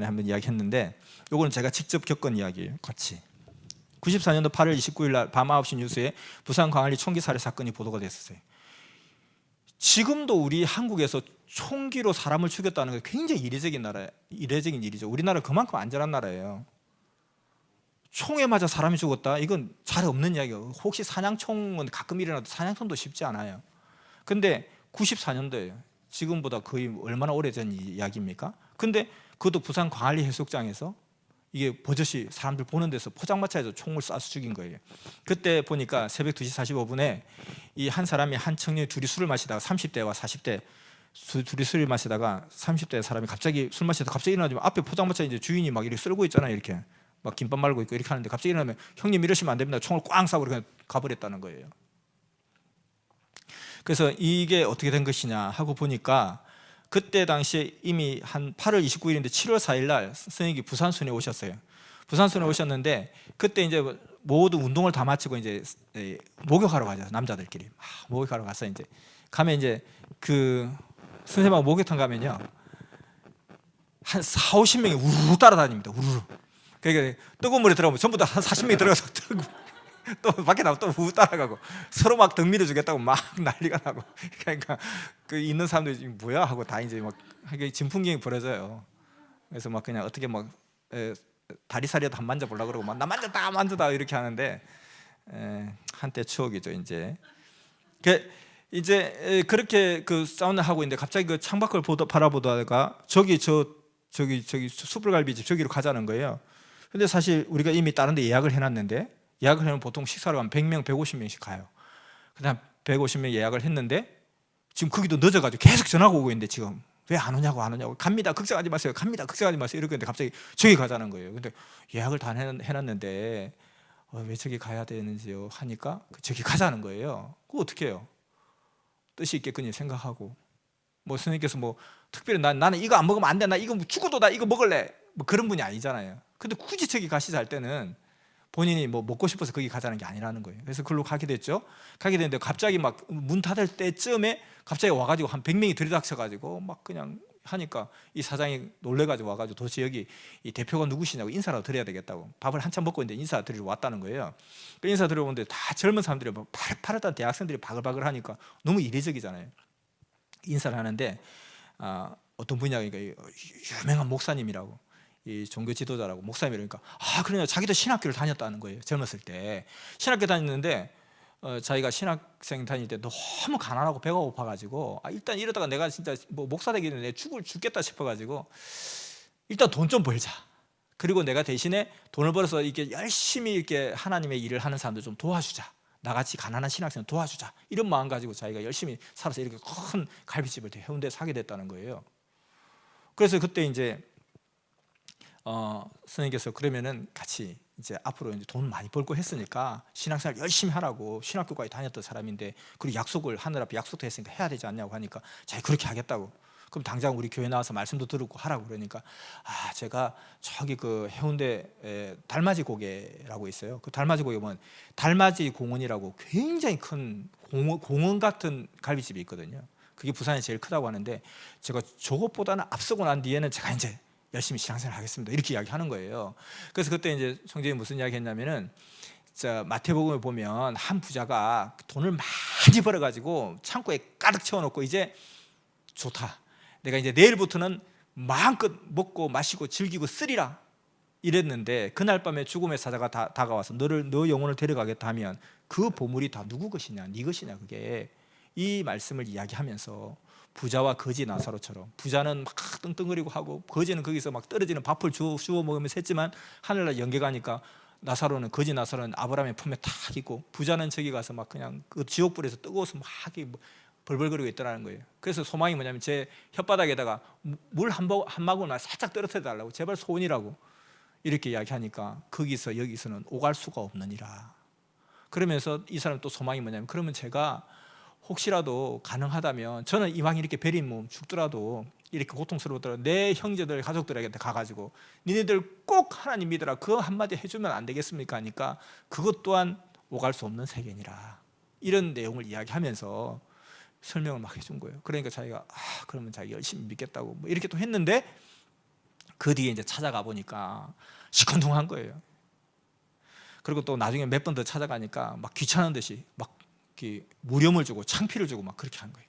한번 이야기했는데, 요거는 제가 직접 겪은 이야기예요. 같이 94년도 8월 29일 날 밤 9시 뉴스에 부산 광안리 총기 살해 사건이 보도가 됐었어요. 지금도 우리 한국에서 총기로 사람을 죽였다는 게 굉장히 이례적인 일이죠. 우리나라 그만큼 안전한 나라예요. 총에 맞아 사람이 죽었다? 이건 잘 없는 이야기예요. 혹시 사냥총은 가끔 일어나도 사냥총도 쉽지 않아요. 근데 94년도예요. 지금보다 거의 얼마나 오래전 이야기입니까? 근데 그것도 부산 광안리 해수욕장에서 이게 버젓이 사람들 보는 데서 포장마차에서 총을 쏴서 죽인 거예요. 그때 보니까 새벽 2시 45분에 이 한 사람이 한 청년이 둘이 술을 마시다가 30대와 40대 둘이 술을 마시다가 30대 사람이 갑자기 술 마시다가 갑자기 일어나지만 앞에 포장마차 이제 주인이 막 이렇게 쓸고 있잖아요. 이렇게 막 김밥 말고 있고 이렇게 하는데 갑자기 일어나면 형님 이러시면 안 됩니다. 총을 꽝 쏴고 그냥 가버렸다는 거예요. 그래서 이게 어떻게 된 것이냐 하고 보니까 그때 당시에 이미 한 8월 29일인데 7월 4일 날 선생님이 부산순에 오셨어요. 부산순에 오셨는데 그때 이제 모두 운동을 다 마치고 이제 목욕하러 가죠. 남자들끼리 목욕하러 가서 이제 가면 이제 그 선생님하고 목욕탕 가면요 한 4, 50명이 우르르 따라다닙니다. 우르르. 그러니까 뜨거운 물에 들어가면 전부 다 한 40명이 들어가서 또 밖에 나면 또 우 따라가고 서로 막 등 밀어주겠다고 막 난리가 나고 그러니까 그 있는 사람들이 뭐야 하고 다 이제 막 진풍경이 벌어져요. 그래서 막 그냥 어떻게 막 다리살이라도 한 만져보려고 그러고 막 나 만졌다 만져다 이렇게 하는데 한때 추억이죠. 이제 그렇게 그 사우나 하고 있는데 갑자기 그 창밖을 바라보다가 저기 숯불갈비집 저기로 가자는 거예요. 근데 사실 우리가 이미 다른 데 예약을 해놨는데 예약을 해놓으면 보통 식사로 가면 100명, 150명씩 가요. 그다음 150명 예약을 했는데 지금 거기도 늦어가지고 계속 전화가 오고 있는데 지금 왜 안 오냐고 갑니다 걱정하지 마세요 갑니다 걱정하지 마세요 이러고 있는데 갑자기 저기 가자는 거예요. 근데 예약을 다 해놨는데 왜 저기 가야 되는지요 하니까 저기 가자는 거예요. 그거 어떻게 해요? 뜻이 있겠거니 생각하고 뭐 선생님께서 뭐 특별히 나는 이거 안 먹으면 안 돼 나 이거 죽어도 나 이거 먹을래 뭐 그런 분이 아니잖아요. 근데 굳이 저기 가시자 할 때는 본인이 뭐 먹고 싶어서 거기 가자는 게 아니라는 거예요. 그래서 그걸로 가게 됐죠. 가게 됐는데 갑자기 막 문 닫을 때쯤에 갑자기 와가지고 한 100명이 들이닥쳐가지고 막 그냥 하니까 이 사장이 놀래가지고 와가지고 도대체 여기 이 대표가 누구시냐고 인사라도 드려야 되겠다고 밥을 한참 먹고 있는데 인사 드리러 왔다는 거예요. 그 인사 드리러 오는데 다 젊은 사람들이 막 파릇파릇한 대학생들이 바글바글 하니까 너무 이례적이잖아요. 인사를 하는데 어떤 분이냐 그러니까 유명한 목사님이라고 이 종교 지도자라고 목사님이니까 그러냐 자기도 신학교를 다녔다는 거예요. 젊었을 때 신학교 다녔는데 자기가 신학생 다닐 때 너무 가난하고 배가 고파가지고 일단 이러다가 내가 진짜 뭐 목사 되기는 내 죽겠다 싶어가지고 일단 돈 좀 벌자. 그리고 내가 대신에 돈을 벌어서 이렇게 열심히 이렇게 하나님의 일을 하는 사람들 좀 도와주자. 나같이 가난한 신학생 도와주자. 이런 마음 가지고 자기가 열심히 살아서 이렇게 큰 갈비집을 해운대에 사게 됐다는 거예요. 그래서 그때 이제 선생님께서 그러면은 같이 이제 앞으로 이제 돈 많이 벌고 했으니까 신학생활 열심히 하라고 신학교까지 다녔던 사람인데 그리고 약속을 하늘 앞에 약속도 했으니까 해야 되지 않냐고 하니까 자기 그렇게 하겠다고. 그럼 당장 우리 교회 나와서 말씀도 들었고 하라고 그러니까 제가 저기 그 해운대 달맞이 고개라고 있어요. 그 달맞이 고개 보면 달맞이 공원이라고 굉장히 큰 공원 같은 갈비집이 있거든요. 그게 부산에 제일 크다고 하는데 제가 저것보다는 앞서고 난 뒤에는 제가 이제 열심히 신앙생활 하겠습니다 이렇게 이야기하는 거예요. 그래서 그때 이제 총재님이 무슨 이야기 했냐면은 마태복음을 보면 한 부자가 돈을 많이 벌어가지고 창고에 가득 채워놓고 이제 좋다 내가 이제 내일부터는 마음껏 먹고 마시고 즐기고 쓰리라 이랬는데 그날 밤에 죽음의 사자가 다가와서 너 영혼을 데려가겠다 하면 그 보물이 다 누구 것이냐 네 것이냐 그게 이 말씀을 이야기하면서 부자와 거지 나사로처럼 부자는 막 떵떵거리고 하고 거지는 거기서 막 떨어지는 밥을 주워 먹으면서 했지만 하늘날 연계가니까 거지 나사로는 아브라함의 품에 탁 있고 부자는 저기 가서 막 그냥 그 지옥불에서 뜨거워서 막 벌벌거리고 있더라는 거예요. 그래서 소망이 뭐냐면 제 혓바닥에다가 물 한 마구만 살짝 떨어뜨려 달라고 제발 소원이라고 이렇게 이야기하니까 거기서 여기서는 오갈 수가 없느니라. 그러면서 이 사람 또 소망이 뭐냐면 그러면 제가 혹시라도 가능하다면 저는 이왕 이렇게 베린 몸 죽더라도 이렇게 고통스러웠더라도 내 형제들 가족들에게 가가지고 니네들 꼭 하나님 믿으라 그 한마디 해주면 안 되겠습니까 하니까 그것 또한 오갈 수 없는 세계니라 이런 내용을 이야기하면서 설명을 막 해준 거예요. 그러니까 자기가 그러면 자기 열심히 믿겠다고 뭐 이렇게 또 했는데 그 뒤에 이제 찾아가 보니까 시큰둥한 거예요. 그리고 또 나중에 몇 번 더 찾아가니까 막 귀찮은 듯이 막 이렇게 무렴을 주고 창피를 주고 막 그렇게 한 거예요.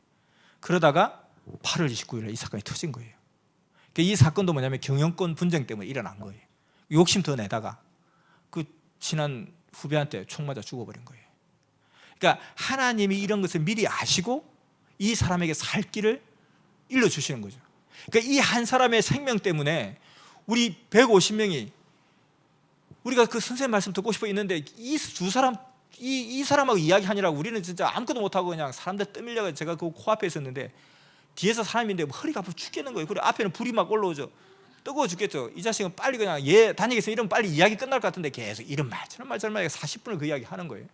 그러다가 8월 29일에 이 사건이 터진 거예요. 이 사건도 뭐냐면 경영권 분쟁 때문에 일어난 거예요. 욕심 더 내다가 그 친한 후배한테 총 맞아 죽어버린 거예요. 그러니까 하나님이 이런 것을 미리 아시고 이 사람에게 살 길을 일러주시는 거죠. 그러니까 이 한 사람의 생명 때문에 우리 150명이 우리가 그 선생님 말씀 듣고 싶어 있는데 이 두 사람 이 사람하고 이야기하느라고 우리는 진짜 아무것도 못하고 그냥 사람들 떠밀려가 제가 그 코앞에 있었는데 뒤에서 사람인데 허리가 아파 죽겠는 거예요. 그리고 앞에는 불이 막 올라오죠. 뜨거워 죽겠죠. 이 자식은 빨리 그냥 얘 다니겠으면 이러면 빨리 이야기 끝날 것 같은데 계속 이런 말 저런 말 저런 말 40분을 그 이야기 하는 거예요.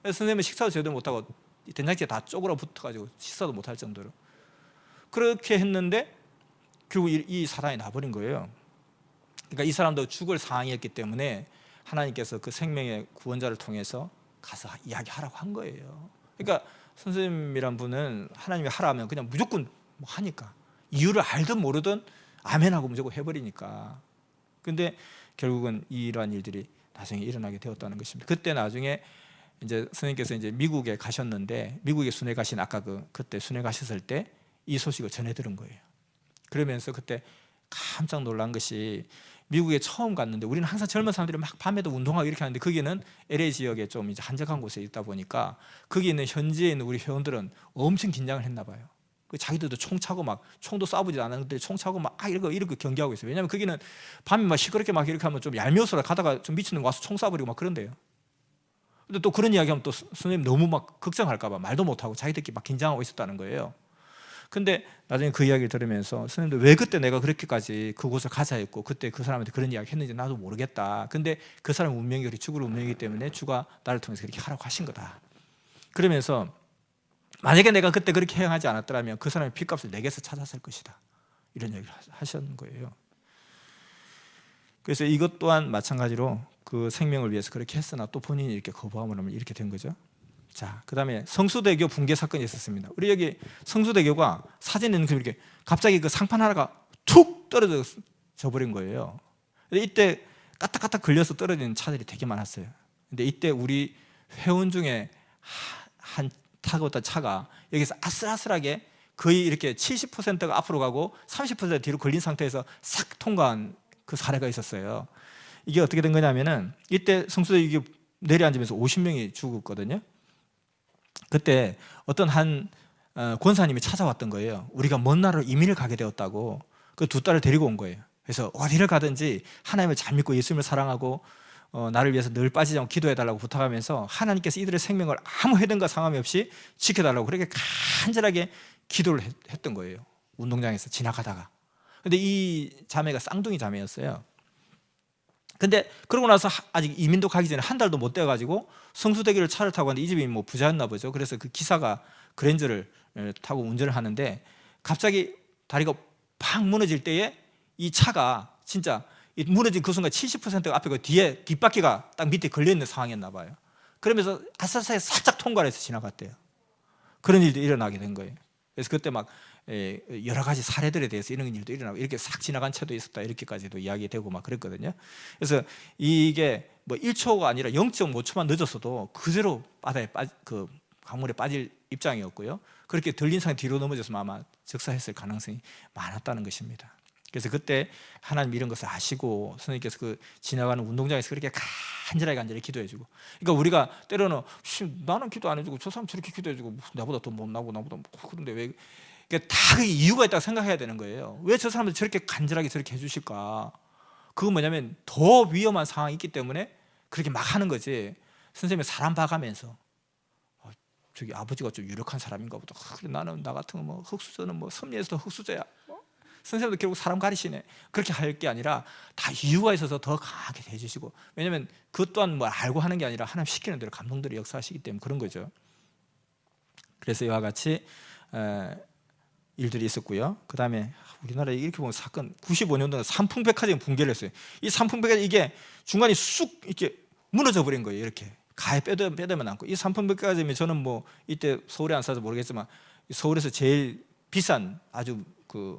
그래서 선생님은 식사도 제대로 못하고 된장찌개 다 쪼그라 붙어가지고 식사도 못할 정도로 그렇게 했는데 결국 이 사단이 나버린 거예요. 그러니까 이 사람도 죽을 상황이었기 때문에 하나님께서 그 생명의 구원자를 통해서 가서 이야기하라고 한 거예요. 그러니까 선생님이란 분은 하나님이 하라 하면 그냥 무조건 뭐 하니까 이유를 알든 모르든 아멘하고 무조건 해버리니까. 근데 결국은 이러한 일들이 나중에 일어나게 되었다는 것입니다. 그때 나중에 이제 선생님께서 이제 미국에 가셨는데 미국에 순회 가신 아까 그때 순회 가셨을 때 이 소식을 전해 들은 거예요. 그러면서 그때 깜짝 놀란 것이 미국에 처음 갔는데 우리는 항상 젊은 사람들이 막 밤에도 운동하고 이렇게 하는데 거기는 LA 지역에 좀 이제 한적한 곳에 있다 보니까 거기 있는 현지에 있는 우리 회원들은 엄청 긴장을 했나 봐요. 자기들도 총 차고 막 총도 쏴보지 않았는데 총 차고 막 이렇게 경계하고 있어요. 왜냐하면 거기는 밤에 막 시끄럽게 막 이렇게 하면 좀 얄미워서 가다가 좀 미치는 거 와서 총 쏴버리고 막 그런대요. 근데 또 그런 이야기하면 또 선생님 너무 막 걱정할까 봐 말도 못하고 자기들끼리 막 긴장하고 있었다는 거예요. 근데 나중에 그 이야기를 들으면서 선생님도 왜 그때 내가 그렇게까지 그곳을 가자 했고 그때 그 사람한테 그런 이야기 했는지 나도 모르겠다. 근데 그 사람 운명이 그렇게 죽을 운명이기 때문에 주가 나를 통해서 그렇게 하라고 하신 거다. 그러면서 만약에 내가 그때 그렇게 행하지 않았더라면 그 사람의 핏값을 내게서 찾았을 것이다. 이런 얘기를 하셨는 거예요. 그래서 이것 또한 마찬가지로 그 생명을 위해서 그렇게 했으나 또 본인이 이렇게 거부함을 하면 이렇게 된 거죠. 자, 그 다음에 성수대교 붕괴 사건이 있었습니다. 우리 여기 성수대교가 사진에 있는 이렇게 갑자기 그 상판 하나가 툭 떨어져 버린 거예요. 이때 까딱까딱 걸려서 떨어지는 차들이 되게 많았어요. 근데 이때 우리 회원 중에 한 타고 있던 차가 여기서 아슬아슬하게 거의 이렇게 70%가 앞으로 가고 30% 뒤로 걸린 상태에서 싹 통과한 그 사례가 있었어요. 이게 어떻게 된 거냐면은 이때 성수대교 내려앉으면서 50명이 죽었거든요. 그때 어떤 한 권사님이 찾아왔던 거예요. 우리가 먼 나라로 이민을 가게 되었다고 그 두 딸을 데리고 온 거예요. 그래서 어디를 가든지 하나님을 잘 믿고 예수님을 사랑하고 나를 위해서 늘 빠지지 않고 기도해달라고 부탁하면서 하나님께서 이들의 생명을 아무 해든가 상함이 없이 지켜달라고 그렇게 간절하게 기도를 했던 거예요. 운동장에서 지나가다가. 근데 이 자매가 쌍둥이 자매였어요. 근데 그러고 나서 아직 이민도 가기 전에 한 달도 못 돼가지고 성수대교를 차를 타고 갔는데 이 집이 뭐 부자였나 보죠. 그래서 그 기사가 그랜저를 타고 운전을 하는데 갑자기 다리가 팍 무너질 때에 이 차가 진짜 무너진 그 순간 70%가 앞에 그 뒤에 뒷바퀴가 딱 밑에 걸려있는 상황이었나 봐요. 그러면서 아싸싸에 살짝 통과를 해서 지나갔대요. 그런 일도 일어나게 된 거예요. 그래서 그때 막 여러 가지 사례들에 대해서 이런 일도 일어나고 이렇게 싹 지나간 채도 있었다 이렇게까지도 이야기되고 막 그랬거든요. 그래서 이게 뭐 1초가 아니라 0.5초만 늦었어도 그대로 바다에 그 강물에 빠질 입장이었고요. 그렇게 들린 상태 뒤로 넘어져서 아마 즉사했을 가능성이 많았다는 것입니다. 그래서 그때 하나님 이런 것을 아시고 선생님께서 그 지나가는 운동장에서 그렇게 간절하게 기도해주고, 그러니까 우리가 때로는 나는 기도 안 해주고 저 사람 저렇게 기도해주고 나보다 더 못나고 나보다 그런데 왜, 그러니까 다 그 이유가 있다고 생각해야 되는 거예요. 왜 저 사람들 저렇게 간절하게 저렇게 해주실까? 그건 뭐냐면 더 위험한 상황이 있기 때문에 그렇게 막 하는 거지. 선생님이 사람 봐가면서 저기 아버지가 좀 유력한 사람인가 보다. 그래 나는 나 같은 거 뭐 흑수저는 뭐 섭리에서도 흑수저야. 선생님도 결국 사람 가리시네. 그렇게 할 게 아니라 다 이유가 있어서 더 강하게 해주시고, 왜냐하면 그것 또한 뭐 알고 하는 게 아니라 하나님 시키는 대로 감동들이 역사하시기 때문에 그런 거죠. 그래서 이와 같이 일들이 있었고요. 그 다음에 우리나라에 이렇게 보면 사건 95년도에 삼풍백화점이 붕괴를 했어요. 이 삼풍백화점 이게 중간에 쑥 이렇게 무너져 버린 거예요. 이렇게 가에 빼대면 않고. 이 삼풍백화점이 저는 뭐 이때 서울에 안 살아서 모르겠지만 서울에서 제일 비싼 아주 그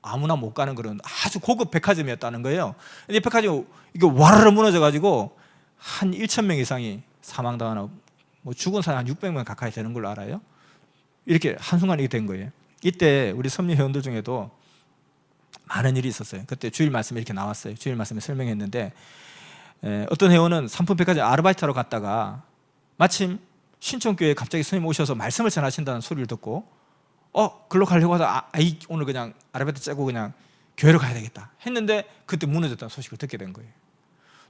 아무나 못 가는 그런 아주 고급 백화점이었다는 거예요. 근데 백화점이 이게 와르르 무너져가지고 한 1,000명 이상이 사망당하고 뭐 죽은 사람 한 600명 가까이 되는 걸로 알아요. 이렇게 한순간에 된 거예요. 이때 우리 섭리 회원들 중에도 많은 일이 있었어요. 그때 주일 말씀에 이렇게 나왔어요. 주일 말씀에 설명했는데 어떤 회원은 삼풍백화점 아르바이트하러 갔다가 마침 신촌교회에 갑자기 스님 오셔서 말씀을 전하신다는 소리를 듣고 글로 가려고 하다가 오늘 그냥 아르바이트 짜고 그냥 교회로 가야 되겠다 했는데 그때 무너졌다는 소식을 듣게 된 거예요.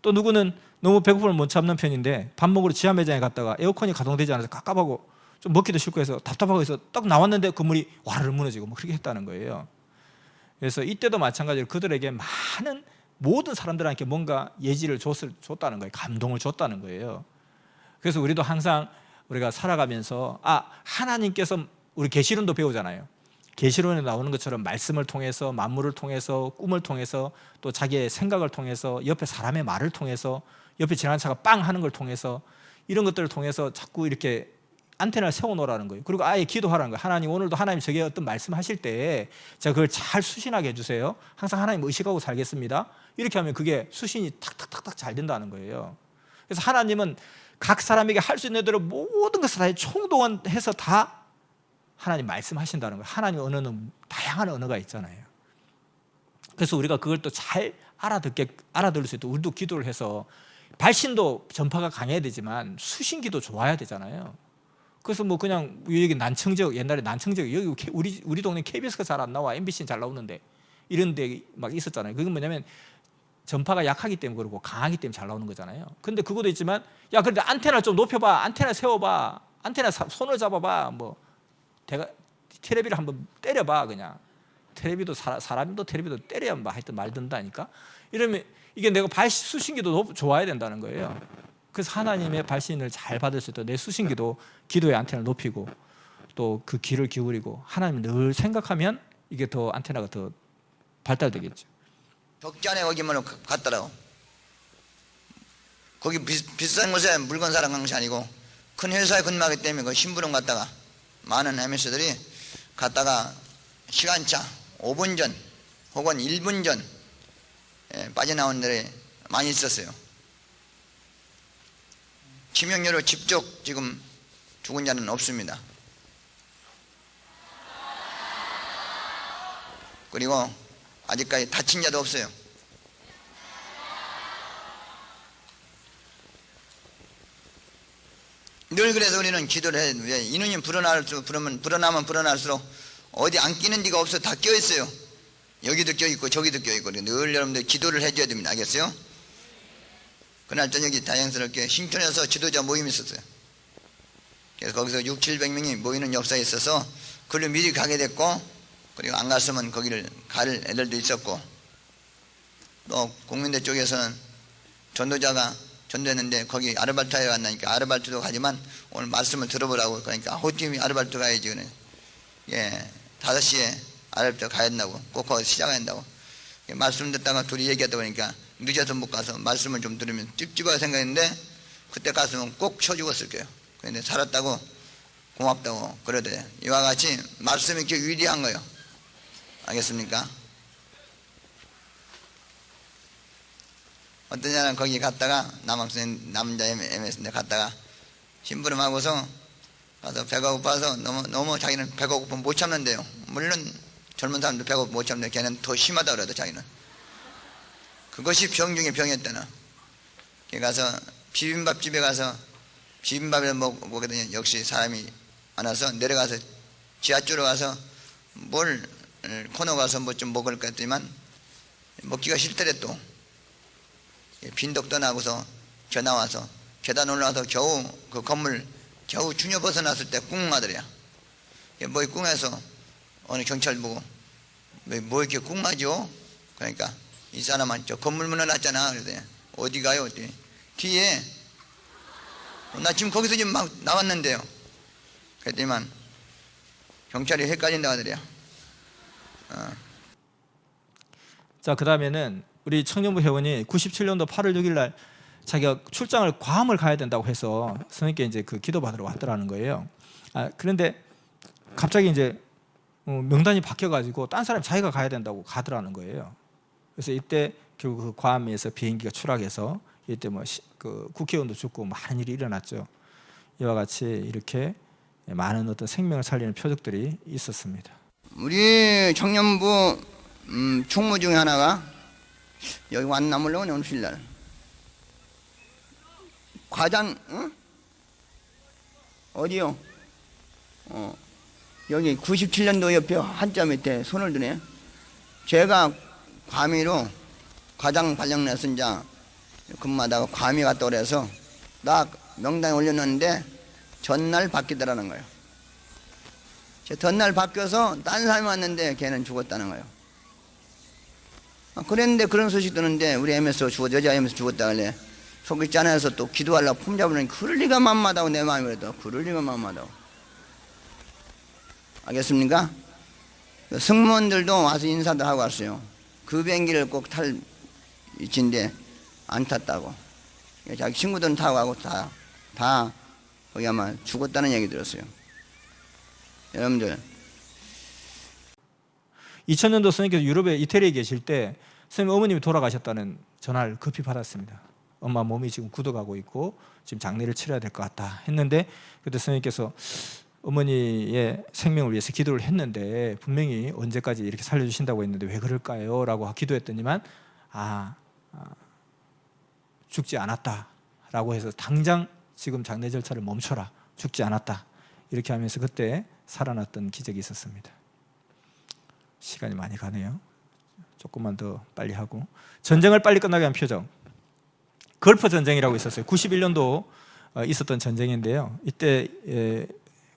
또 누구는 너무 배고픔을 못 참는 편인데 밥 먹으러 지하 매장에 갔다가 에어컨이 가동되지 않아서 깝깝하고 좀 먹기도 싫고 해서 답답하고 해서 딱 나왔는데 건물이 와르르 무너지고 뭐 그렇게 했다는 거예요. 그래서 이때도 마찬가지로 그들에게 많은 모든 사람들한테 뭔가 예지를 줬다는 거예요. 감동을 줬다는 거예요. 그래서 우리도 항상 우리가 살아가면서 하나님께서 우리 계시론도 배우잖아요. 계시론에 나오는 것처럼 말씀을 통해서 만물을 통해서 꿈을 통해서 또 자기의 생각을 통해서 옆에 사람의 말을 통해서 옆에 지나가는 차가 빵 하는 걸 통해서 이런 것들을 통해서 자꾸 이렇게 안테나를 세워놓으라는 거예요. 그리고 아예 기도하라는 거예요. 하나님 오늘도 하나님 저에게 어떤 말씀하실 때 제가 그걸 잘 수신하게 해주세요. 항상 하나님 의식하고 살겠습니다. 이렇게 하면 그게 수신이 탁탁탁탁 잘 된다는 거예요. 그래서 하나님은 각 사람에게 할 수 있는 대로 모든 것을 다 총동원해서 다 하나님 말씀하신다는 거예요. 하나님 언어는 다양한 언어가 있잖아요. 그래서 우리가 그걸 또 잘 알아들을 수 있도록 우리도 기도를 해서 발신도 전파가 강해야 되지만 수신기도 좋아야 되잖아요. 그래서 뭐 그냥 여기 난청지역 옛날에 난청지역 여기 우리 동네 KBS가 잘 안 나와 MBC는 잘 나오는데 이런 데 막 있었잖아요. 그건 뭐냐면 전파가 약하기 때문에 그러고 강하기 때문에 잘 나오는 거잖아요. 근데 그것도 있지만 그런데 안테나 좀 높여봐, 안테나 세워봐, 안테나 손을 잡아봐, 뭐 테레비를 한번 때려봐 그냥 테레비도 사람도 테레비도 때려야 하여튼 말 듣는다니까. 이러면 이게 내가 수신기도 좋아야 된다는 거예요. 그래서 하나님의 발신을 잘 받을 수 있도록 내 수신기도 기도의 안테나를 높이고 또 그 귀를 기울이고 하나님을 늘 생각하면 이게 더 안테나가 더 발달되겠죠. 덕지안에 거기만 갔더라고. 거기 비싼 곳에 물건 사러 간 것이 아니고 큰 회사에 근무하기 때문에 그 심부름 갔다가 많은 MS들이 갔다가 시간차 5분 전 혹은 1분 전 빠져나온 데에 많이 있었어요. 치명률로 직접 지금 죽은 자는 없습니다. 그리고 아직까지 다친 자도 없어요. 늘 그래서 우리는 기도를 해야 돼. 인원이 불어나면 불어날수록 어디 안 끼는 데가 없어. 다 껴있어요. 여기도 껴있고 저기도 껴있고. 늘 여러분들 기도를 해줘야 됩니다. 알겠어요? 그날 저녁에 다행스럽게 신촌에서 지도자 모임이 있었어요. 그래서 거기서 600~700명이 모이는 역사에 있어서 그걸로 미리 가게 됐고, 그리고 안 갔으면 거기를 갈 애들도 있었고, 또 국민대 쪽에서는 전도자가 전도했는데 거기 아르바이트에 왔나니까 아르바이트도 가지만 오늘 말씀을 들어보라고. 그러니까 호팀이 아르바이트 가야지. 그래. 5시에 아르바이트 가야 된다고. 꼭 거기서 시작해야 된다고. 말씀 듣다가 둘이 얘기하다 보니까 늦어서 못 가서 말씀을 좀 들으면 찝찝하게 생각했는데 그때 갔으면 꼭 쳐 죽었을 거예요. 그런데 살았다고 고맙다고 그러대. 이와 같이 말씀이 이렇게 위대한 거예요. 알겠습니까? 어떤 자는 거기 갔다가 남자 MS인데 갔다가 심부름하고서 가서 배가 고파서 너무 자기는 배가 고프면 못 참는데요. 물론 젊은 사람도 배가 고프면 못 참는데 걔는 더 심하다 그러더. 자기는 그것이 병 중에 병이었다나. 걔 가서 비빔밥집에 가서 비빔밥을 먹거든요. 역시 사람이 안 와서 내려가서 지하철로 가서 뭘 코너 가서 뭐 좀 먹을까 했더니만 먹기가 싫더래. 또 빈덕도 나고서 전화 와서 계단 올라와서 겨우 그 건물 겨우 주녀 벗어났을 때 꿍하더래요. 뭐 꿍해서 어느 경찰 보고 뭐 이렇게 꿍하죠? 그러니까 이 사람은 저 건물 문을 놨잖아. 그러더니 어디 가요? 그랬더니 뒤에. 나 지금 거기서 지금 막 나왔는데요. 그랬더니만 경찰이 헷갈린다 하더래요. 자, 그 다음에는 우리 청년부 회원이 97년도 8월 6일 날 자기가 출장을 괌을 가야 된다고 해서 선생님께 이제 그 기도 받으러 왔더라는 거예요. 그런데 갑자기 이제 명단이 바뀌어가지고 딴 사람이 자기가 가야 된다고 가더라는 거예요. 그래서 이때 결국 그 괌에서 비행기가 추락해서 이때 그 국회의원도 죽고 많은 일이 일어났죠. 이와 같이 이렇게 많은 어떤 생명을 살리는 표적들이 있었습니다. 우리 청년부 총무 중에 하나가 여기 왔나 몰라요. 오늘 휴일날 과장 어디요? 여기 97년도 옆에 한자 밑에 손을 드네. 제가 괌이로 과장 발령내서 이제 근무하다가 괌이 갔다 그래서 나 명단에 올려놨는데 전날 바뀌더라는 거예요. 전날 바뀌어서 딴 사람이 왔는데 걔는 죽었다는 거예요. 그랬는데 그런 소식 듣는데 우리 MS 여자 MS 죽었다 그래. 속이 짠해서 또 기도하려고 품 잡으려니 그럴 리가 만마다고 내 마음이 그래도 그럴 리가 만마다고. 알겠습니까? 승무원들도 와서 인사들 하고 왔어요. 그 비행기를 꼭 탈 위치인데 안 탔다고. 자기 친구들은 타고 가고 다 거기 아마 죽었다는 얘기 들었어요. 여러분들 2000년도 선생님께서 유럽에 이태리에 계실 때 선생님 어머님이 돌아가셨다는 전화를 급히 받았습니다. 엄마 몸이 지금 굳어가고 있고 지금 장례를 치러야 될 것 같다 했는데 그때 선생님께서 어머니의 생명을 위해서 기도를 했는데 분명히 언제까지 이렇게 살려주신다고 했는데 왜 그럴까요? 라고 기도했더니만 죽지 않았다라고 해서 당장 지금 장례 절차를 멈춰라. 죽지 않았다. 이렇게 하면서 그때 살아났던 기적이 있었습니다. 시간이 많이 가네요. 조금만 더 빨리 하고 전쟁을 빨리 끝나게 한 표적 걸프 전쟁이라고 있었어요. 91년도 있었던 전쟁인데요. 이때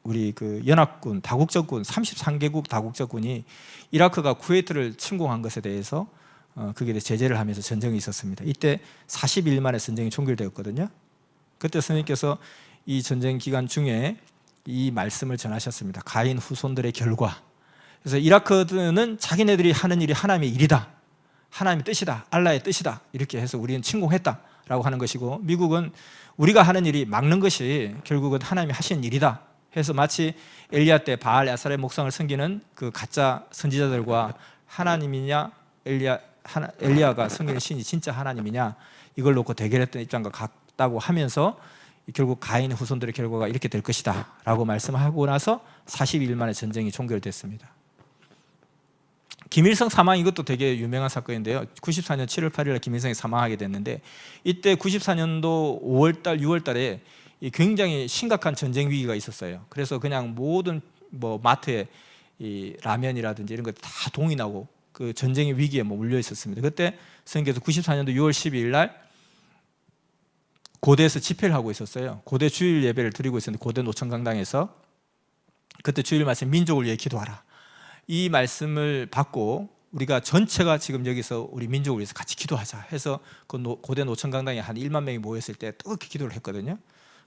우리 그 연합군 다국적군 33개국 다국적군이 이라크가 쿠웨이트를 침공한 것에 대해서 거기에 대해 제재를 하면서 전쟁이 있었습니다. 이때 40일 만에 전쟁이 종결되었거든요. 그때 스님께서 이 전쟁 기간 중에 이 말씀을 전하셨습니다. 가인 후손들의 결과. 그래서 이라크는 자기네들이 하는 일이 하나님의 일이다. 하나님의 뜻이다. 알라의 뜻이다. 이렇게 해서 우리는 침공했다라고 하는 것이고 미국은 우리가 하는 일이 막는 것이 결국은 하나님이 하신 일이다. 해서 마치 엘리야 때 바알 야살의 목상을 섬기는 그 가짜 선지자들과 하나님이냐 엘리야가 섬기는 신이 진짜 하나님이냐 이걸 놓고 대결했던 입장과 같다고 하면서 결국 가인 후손들의 결과가 이렇게 될 것이다 라고 말씀하고 나서 42일 만에 전쟁이 종결됐습니다. 김일성 사망 이것도 되게 유명한 사건인데요. 94년 7월 8일에 김일성이 사망하게 됐는데 이때 94년도 5월달 6월달에 굉장히 심각한 전쟁 위기가 있었어요. 그래서 그냥 모든 마트에 이 라면이라든지 이런 것 다 동이 나고 그 전쟁의 위기에 몰려 있었습니다. 그때 선생님께서 94년도 6월 12일 날 고대에서 집회를 하고 있었어요. 고대 주일 예배를 드리고 있었는데 고대 노천강당에서 그때 주일 말씀 민족을 위해 기도하라. 이 말씀을 받고 우리가 전체가 지금 여기서 우리 민족을 위해서 같이 기도하자 해서 그 고대 노천강당에 한 1만 명이 모였을 때 뜨겁게 기도를 했거든요.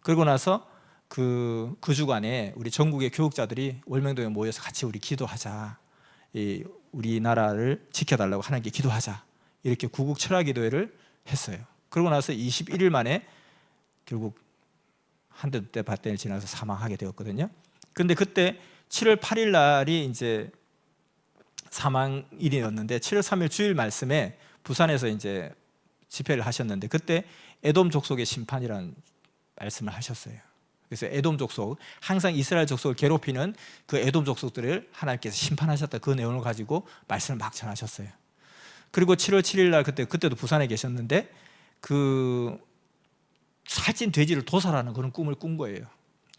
그러고 나서 그 주간에 우리 전국의 교육자들이 월명동에 모여서 같이 우리 기도하자. 우리나라를 지켜달라고 하나님께 기도하자. 이렇게 구국 철학 기도회를 했어요. 그러고 나서 21일 만에 결국 한 대 두 대 밭대를 지나서 사망하게 되었거든요. 그런데 그때 7월 8일 날이 이제 사망일이었는데 7월 3일 주일 말씀에 부산에서 이제 집회를 하셨는데 그때 에돔 족속의 심판이라는 말씀을 하셨어요. 그래서 에돔 족속, 항상 이스라엘 족속을 괴롭히는 그 에돔 족속들을 하나님께서 심판하셨다 그 내용을 가지고 말씀을 막 전하셨어요. 그리고 7월 7일 날 그때도 부산에 계셨는데 그 살찐 돼지를 도살하는 그런 꿈을 꾼 거예요.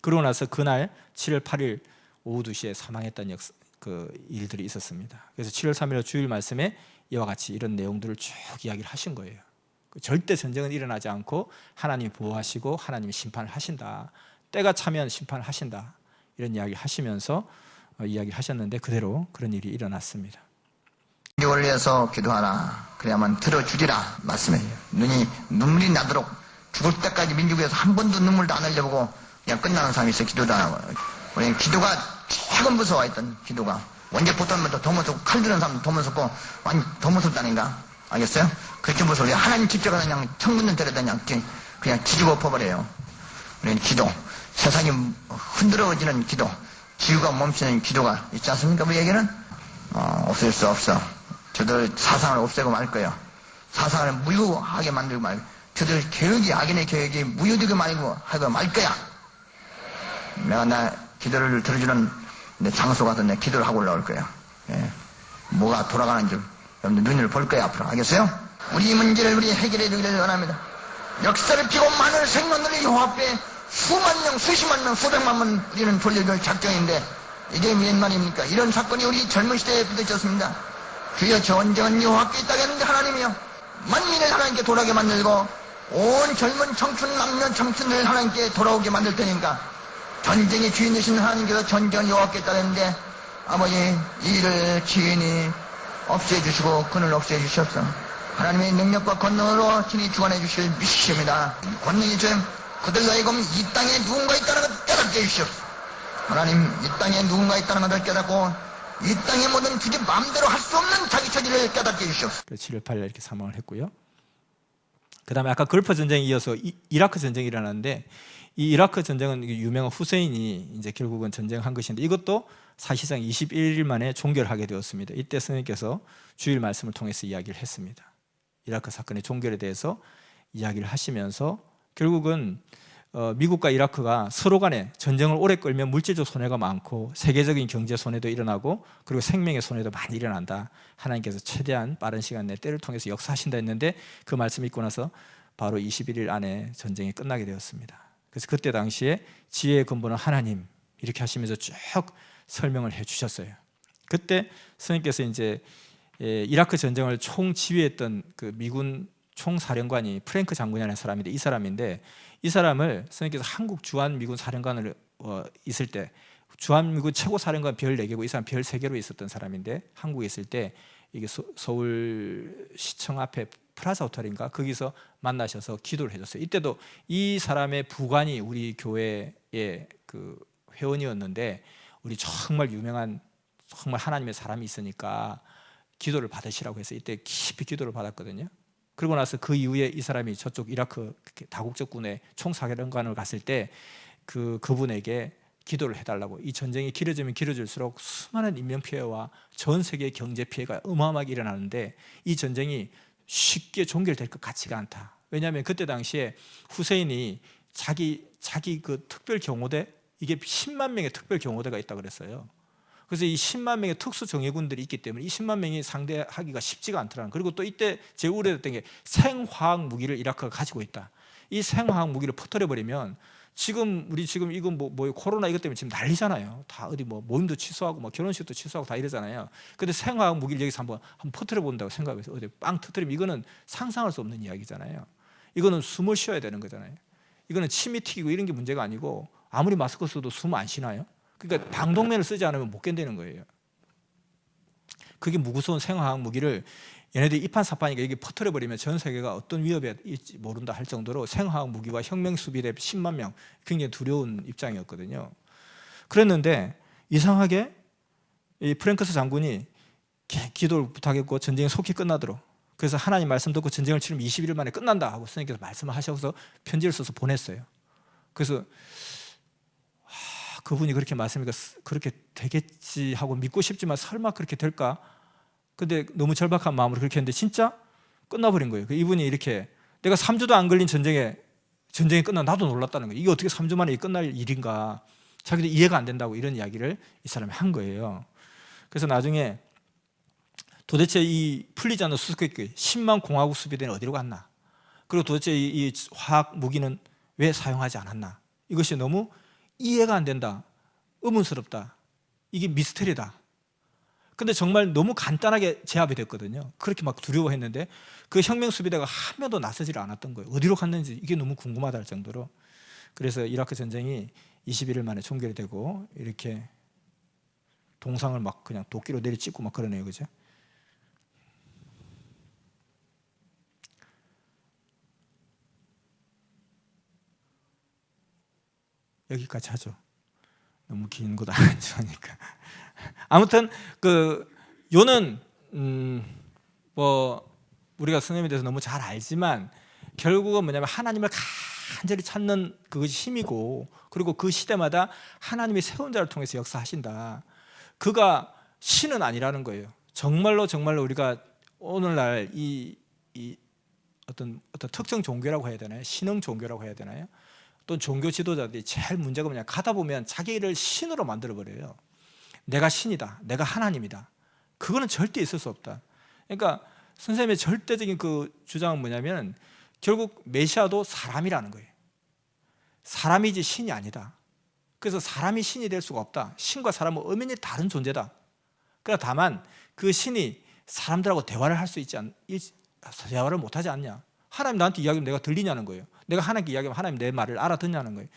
그러고 나서 그날 7월 8일 오후 2시에 사망했다는 그 일들이 있었습니다. 그래서 7월 3일 주일 말씀에 이와 같이 이런 내용들을 쭉 이야기를 하신 거예요. 절대 전쟁은 일어나지 않고 하나님이 보호하시고 하나님이 심판을 하신다. 때가 차면 심판을 하신다. 이런 이야기를 하시면서 이야기를 하셨는데 그대로 그런 일이 일어났습니다. 민족을 위해서 기도하라. 그래야만 들어주리라 말씀해요. 눈물이 나도록 죽을 때까지 민족을 위해서 한 번도 눈물도 안 흘려보고 그냥 끝나는 사람이 있어요. 기도도 안 하고. 우리는 기도가 최고 무서워했던 기도가 언제 보통은 더 무섭고 칼 드는 사람도 더 무섭고 많이 더 무섭다니까. 알겠어요? 그렇게 무서워요. 하나님 직접 그냥 청문을 데려다 그냥 뒤집어 엎어버려요. 우리는 기도, 세상이 흔들어지는 기도, 지구가 멈추는 기도가 있지 않습니까? 우리에게는 없앨 수 없어. 저들 사상을 없애고 말 거예요. 사상을 무효하게 만들고 말 거예요. 저들 교육이, 악인의 교육이 무효되게 하고 말 거야. 내가 나 기도를 들어주는 내 장소 가서 내 기도를 하고 올라올 거야. 예. 뭐가 돌아가는 줄 여러분들 눈을 볼 거야. 앞으로 알겠어요? 우리 이 문제를 우리 해결해 주기를 원합니다. 역사를 피고 많은 생명들이 여호와 앞에 수만 명, 수십만 명, 수백만 명 우리는 돌려줄 작정인데 이게 웬 말입니까? 이런 사건이 우리 젊은 시대에 부딪혔습니다. 주여 전쟁은 여호와께 있다고 했는데 하나님이요 만민을 하나님께 돌아오게 만들고 온 젊은 청춘, 남녀 청춘을 하나님께 돌아오게 만들 테니까 전쟁의 주인 되신 하나님께서 전쟁은 여호와께 있다고 했는데 아버지 이 일을 지인이 없애주시고 그늘 없애주셨어. 하나님의 능력과 권능으로 친히 주관해 주실 믿습니다. 권능이 좀 그들로 하여금 이 땅에 누군가 있다는 것을 깨닫게 해주시옵소서. 하나님 이 땅에 누군가 있다는 것을 깨닫고 이 땅의 모든 주지 마음대로 할 수 없는 자기 처지를 깨닫게 해주시옵소서. 7월 8일 이렇게 사망을 했고요. 그 다음에 아까 걸프 전쟁에 이어서 이라크 전쟁이 일어났는데 이 이라크 전쟁은 유명한 후세인이 이제 결국은 전쟁한 것인데 이것도 사실상 21일 만에 종결하게 되었습니다. 이때 스님께서 주일 말씀을 통해서 이야기를 했습니다. 이라크 사건의 종결에 대해서 이야기를 하시면서 결국은 미국과 이라크가 서로 간에 전쟁을 오래 끌면 물질적 손해가 많고 세계적인 경제 손해도 일어나고 그리고 생명의 손해도 많이 일어난다. 하나님께서 최대한 빠른 시간 내에 때를 통해서 역사하신다 했는데 그 말씀 읽고 나서 바로 21일 안에 전쟁이 끝나게 되었습니다. 그래서 그때 당시에 지혜의 근본은 하나님 이렇게 하시면서 쭉 설명을 해 주셨어요. 그때 스님께서 이제 이라크 전쟁을 총지휘했던 그 미군 총사령관이 프랭크 장군이라는 사람인데 이 사람인데 이 사람을 스님께서 한국 주한 미군 사령관을 있을 때 주한 미군 최고 사령관 별 4개고 이 사람 별 3개로 있었던 사람인데 한국에 있을 때 이게 서울시청 앞에 프라자 호텔인가 거기서 만나셔서 기도를 해줬어요. 이때도 이 사람의 부관이 우리 교회의 그 회원이었는데 우리 정말 유명한 정말 하나님의 사람이 있으니까 기도를 받으시라고 해서 이때 깊이 기도를 받았거든요. 그러고 나서 그 이후에 이 사람이 저쪽 이라크 다국적군의 총사령관을 갔을 때 그분에게 기도를 해달라고 이 전쟁이 길어지면 길어질수록 수많은 인명피해와 전 세계의 경제피해가 어마어마하게 일어나는데 이 전쟁이 쉽게 종결될 것 같지가 않다. 왜냐하면 그때 당시에 후세인이 자기 그 특별 경호대 이게 10만 명의 특별 경호대가 있다고 그랬어요. 그래서 이 10만 명의 특수 정예군들이 있기 때문에 이 10만 명이 상대하기가 쉽지가 않더라는. 그리고 또 이때 제일 우려됐던 게 생화학 무기를 이라크가 가지고 있다. 이 생화학 무기를 퍼뜨려 버리면 우리 지금 이건 뭐 코로나 이것 때문에 지금 난리잖아요. 다 어디 뭐 모임도 취소하고 뭐 결혼식도 취소하고 다 이러잖아요. 근데 생화학 무기를 여기서 한번 퍼뜨려 본다고 생각해서 어디 빵 터뜨리면 이거는 상상할 수 없는 이야기잖아요. 이거는 숨을 쉬어야 되는 거잖아요. 이거는 침이 튀기고 이런 게 문제가 아니고 아무리 마스크 써도 숨 안 쉬나요? 그러니까 방독면을 쓰지 않으면 못 견디는 거예요. 그게 무구스러운 생화학 무기를 얘네들이 이판사판이니까 여기 퍼뜨려버리면 전 세계가 어떤 위협에 있지 모른다 할 정도로 생화학 무기와 혁명 수비대 10만 명 굉장히 두려운 입장이었거든요. 그랬는데 이상하게 이 프랭크스 장군이 기도를 부탁했고 전쟁이 속히 끝나도록 그래서 하나님 말씀 듣고 전쟁을 치르면 21일 만에 끝난다 하고 스님께서 말씀을 하셔서 편지를 써서 보냈어요. 그래서 그분이 그렇게 말씀하니까 그렇게 되겠지 하고 믿고 싶지만 설마 그렇게 될까? 근데 너무 절박한 마음으로 그렇게 했는데 진짜 끝나버린 거예요. 이분이 이렇게 내가 3주도 안 걸린 전쟁이 끝나 나도 놀랐다는 거예요. 이게 어떻게 3주 만에 끝날 일인가? 자기도 이해가 안 된다고 이런 이야기를 이 사람이 한 거예요. 그래서 나중에 도대체 이 풀리지 않는 수수께끼 10만 공화국 수비대는 어디로 갔나? 그리고 도대체 이 화학 무기는 왜 사용하지 않았나? 이것이 너무 이해가 안 된다. 의문스럽다. 이게 미스터리다. 근데 정말 너무 간단하게 제압이 됐거든요. 그렇게 막 두려워했는데 그 혁명 수비대가 한 명도 나서지를 않았던 거예요. 어디로 갔는지 이게 너무 궁금하다 할 정도로. 그래서 이라크 전쟁이 21일 만에 종결이 되고 이렇게 동상을 막 그냥 도끼로 내리찍고 막 그러네요. 그죠? 여기까지 하죠. 너무 긴 것도 안 좋으니까. 아무튼 요는 뭐 우리가 성령에 대해서 너무 잘 알지만 결국은 뭐냐면 하나님을 간절히 찾는 그것이 힘이고, 그리고 그 시대마다 하나님이 세운 자를 통해서 역사하신다. 그가 신은 아니라는 거예요. 정말로 우리가 오늘날 이 어떤 특정 종교라고 해야 되나요? 신흥 종교라고 해야 되나요? 또 종교 지도자들이 제일 문제가 뭐냐, 가다 보면 자기를 신으로 만들어 버려요. 내가 신이다, 내가 하나님이다. 그거는 절대 있을 수 없다. 그러니까 선생님의 절대적인 그 주장은 뭐냐면, 결국 메시아도 사람이라는 거예요. 사람이지 신이 아니다. 그래서 사람이 신이 될 수가 없다. 신과 사람은 엄연히 다른 존재다. 그러나 다만 그 신이 사람들하고 대화를 할 수 있지 대화를 못하지 않냐. 하나님 나한테 이야기하면 내가 들리냐는 거예요. 내가 하나님께 이야기하면 하나님 내 말을 알아듣냐는 거예요.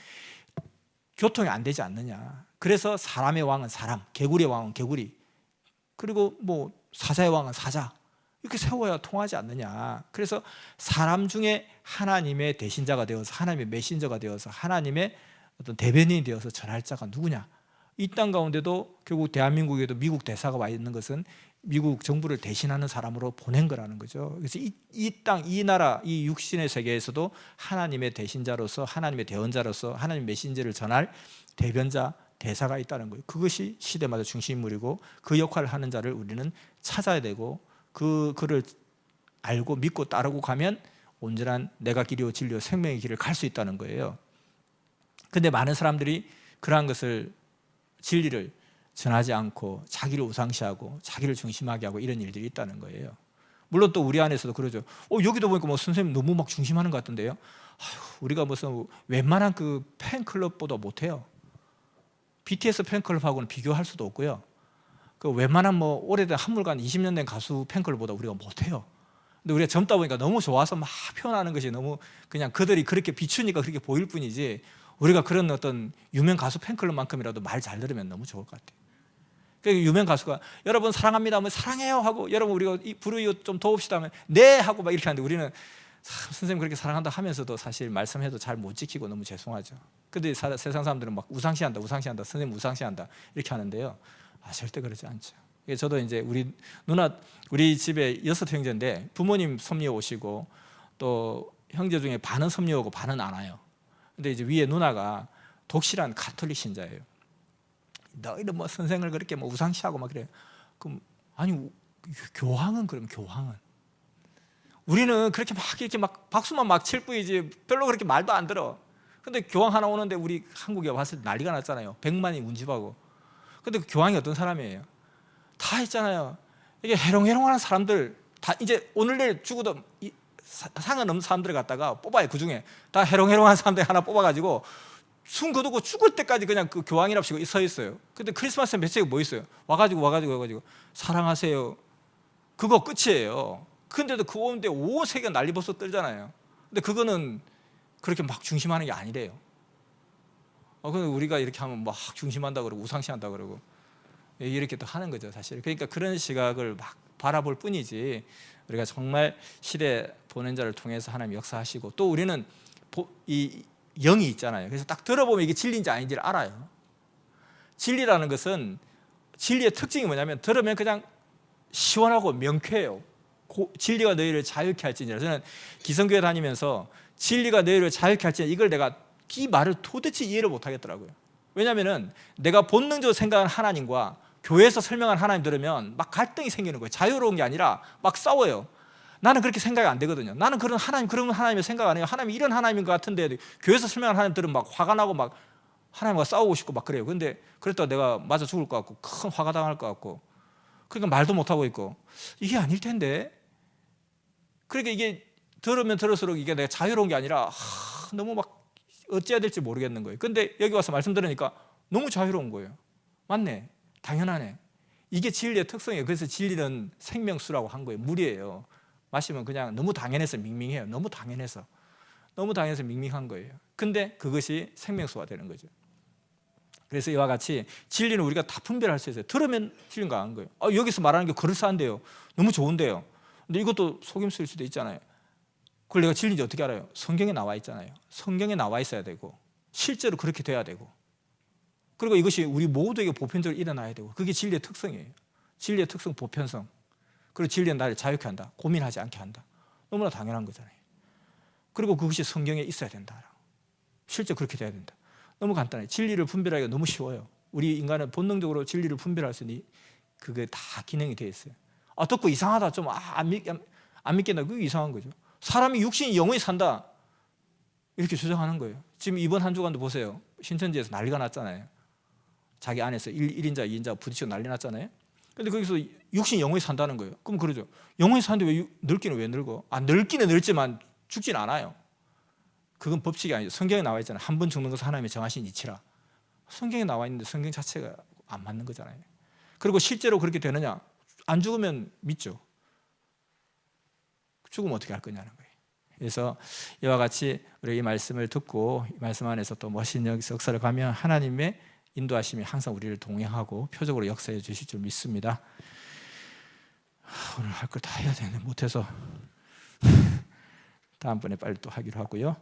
교통이 안 되지 않느냐. 그래서 사람의 왕은 사람, 개구리의 왕은 개구리, 그리고 뭐 사자의 왕은 사자, 이렇게 세워야 통하지 않느냐. 그래서 사람 중에 하나님의 대신자가 되어서, 하나님의 메신저가 되어서, 하나님의 어떤 대변인이 되어서 전할 자가 누구냐. 이 땅 가운데도 결국 대한민국에도 미국 대사가 와 있는 것은 미국 정부를 대신하는 사람으로 보낸 거라는 거죠. 그래서 이 땅, 이 나라, 이 육신의 세계에서도 하나님의 대신자로서, 하나님의 대언자로서 하나님의 메신저를 전할 대변자, 대사가 있다는 거예요. 그것이 시대마다 중심인물이고, 그 역할을 하는 자를 우리는 찾아야 되고, 그를 알고 믿고 따르고 가면 온전한 내가 길이요 진리요 생명의 길을 갈 수 있다는 거예요. 근데 많은 사람들이 그러한 것을, 진리를 전하지 않고 자기를 우상시하고 자기를 중심하게 하고 이런 일들이 있다는 거예요. 물론 또 우리 안에서도 그러죠. 여기도 보니까 뭐 선생님 너무 막 중심하는 것 같던데요. 우리가 무슨 웬만한 그 팬클럽보다 못해요. BTS 팬클럽하고는 비교할 수도 없고요. 그 웬만한 뭐 오래된 한물간 20년 된 가수 팬클럽보다 우리가 못해요. 근데 우리가 젊다 보니까 너무 좋아서 막 표현하는 것이 너무 그냥 그들이 그렇게 비추니까 그렇게 보일 뿐이지, 우리가 그런 어떤 유명 가수 팬클럽만큼이라도 말 잘 들으면 너무 좋을 것 같아요. 그 유명 가수가 여러분 사랑합니다 하면 사랑해요 하고, 여러분 우리가 불우이웃 좀 도웁시다 하면 네 하고 막 이렇게 하는데, 우리는 선생님 그렇게 사랑한다 하면서도 사실 말씀해도 잘 못 지키고 너무 죄송하죠. 근데 세상 사람들은 막 우상시한다 선생님 우상시한다 이렇게 하는데요. 절대 그러지 않죠. 저도 이제 우리 누나, 우리 집에 6 형제인데 부모님 섭리 오시고 또 형제 중에 반은 섭리 오고 반은 안 와요. 근데 이제 위에 누나가 독실한 가톨릭 신자예요. 너희는 뭐 선생을 그렇게 뭐 우상시하고 막 그래요. 그럼 아니 교황은, 그럼 교황은 우리는 그렇게 막 이렇게 막 박수만 막 칠 뿐이지 별로 그렇게 말도 안 들어. 근데 교황 하나 오는데 우리 한국에 왔을 때 난리가 났잖아요. 100만이 운집하고. 근데 그 교황이 어떤 사람이에요? 다 있잖아요. 이게 해롱해롱하는 사람들 다 이제 오늘 내일 죽어도 상관없는 사람들을 갖다가 뽑아요. 그 중에 다 해롱해롱한 사람들 하나 뽑아가지고 숨 거두고 죽을 때까지 그냥 그 교황이랍시고 서 있어요. 근데 크리스마스 메시지가 뭐 있어요? 와가지고 사랑하세요. 그거 끝이에요. 근데도 그 오는데 온 세계가 난리 벌써 떨잖아요. 근데 그거는 그렇게 막 중심하는 게 아니래요. 근데 우리가 이렇게 하면 막 중심한다 그러고 우상시한다 그러고 이렇게 또 하는 거죠, 사실. 그러니까 그런 시각을 막 바라볼 뿐이지, 우리가 정말 시대 보낸 자를 통해서 하나님 역사하시고, 또 우리는 이 영이 있잖아요. 그래서 딱 들어보면 이게 진리인지 아닌지를 알아요. 진리라는 것은, 진리의 특징이 뭐냐면 들으면 그냥 시원하고 명쾌해요. 진리가 너희를 자유케 할지니라. 저는 기성교회 다니면서 진리가 너희를 자유케 할지니라, 이걸 내가 이 말을 도대체 이해를 못 하겠더라고요. 왜냐하면 내가 본능적으로 생각하는 하나님과 교회에서 설명한 하나님 들으면 막 갈등이 생기는 거예요. 자유로운 게 아니라 막 싸워요. 나는 그렇게 생각이 안 되거든요. 나는 그런 하나님을 생각 안 해요. 하나님이 이런 하나님인 것 같은데 교회에서 설명한 하나님 들으면 막 화가 나고 막 하나님과 싸우고 싶고 막 그래요. 근데 그랬다가 내가 맞아 죽을 것 같고 큰 화가 당할 것 같고, 그러니까 말도 못 하고 있고, 이게 아닐 텐데. 그러니까 이게 들으면 들을수록 이게 내가 자유로운 게 아니라 너무 막 어찌해야 될지 모르겠는 거예요. 근데 여기 와서 말씀 들으니까 너무 자유로운 거예요. 맞네, 당연하네. 이게 진리의 특성이에요. 그래서 진리는 생명수라고 한 거예요. 물이에요. 마시면 그냥 너무 당연해서 밍밍해요. 너무 당연해서 밍밍한 거예요. 근데 그것이 생명수가 되는 거죠. 그래서 이와 같이 진리는 우리가 다 분별할 수 있어요. 들으면 진리인가 안 거예요. 여기서 말하는 게 그럴싸한데요, 너무 좋은데요. 근데 이것도 속임수일 수도 있잖아요. 그걸 내가 진리인지 어떻게 알아요? 성경에 나와 있잖아요. 성경에 나와 있어야 되고 실제로 그렇게 돼야 되고, 그리고 이것이 우리 모두에게 보편적으로 일어나야 되고, 그게 진리의 특성이에요. 진리의 특성, 보편성. 그리고 진리는 나를 자유케 한다, 고민하지 않게 한다. 너무나 당연한 거잖아요. 그리고 그것이 성경에 있어야 된다. 실제 그렇게 돼야 된다. 너무 간단해요. 진리를 분별하기가 너무 쉬워요. 우리 인간은 본능적으로 진리를 분별할 수 있는 그게 다 기능이 되어 있어요. 듣고 이상하다, 좀 안 믿겠다, 그게 이상한 거죠. 사람이 육신이 영원히 산다 이렇게 주장하는 거예요. 지금 이번 한 주간도 보세요. 신천지에서 난리가 났잖아요. 자기 안에서 1인자 2인자 부딪히고 난리 났잖아요. 근데 거기서 육신이 영원히 산다는 거예요. 그럼 그러죠. 영원히 사는데 왜 늙기는 왜 늙어? 늙기는 늙지만 죽진 않아요. 그건 법칙이 아니죠. 성경에 나와 있잖아요. 한 번 죽는 것은 하나님의 정하신 이치라. 성경에 나와 있는데 성경 자체가 안 맞는 거잖아요. 그리고 실제로 그렇게 되느냐? 안 죽으면 믿죠. 죽으면 어떻게 할 거냐는 거예요. 그래서 이와 같이 우리가 이 말씀을 듣고 이 말씀 안에서 또 멋있는 역사를 가면 하나님의 인도하심이 항상 우리를 동행하고 표적으로 역사해 주실 줄 믿습니다. 오늘 할 걸 다 해야 되는데 못해서 다음번에 빨리 또 하기로 하고요.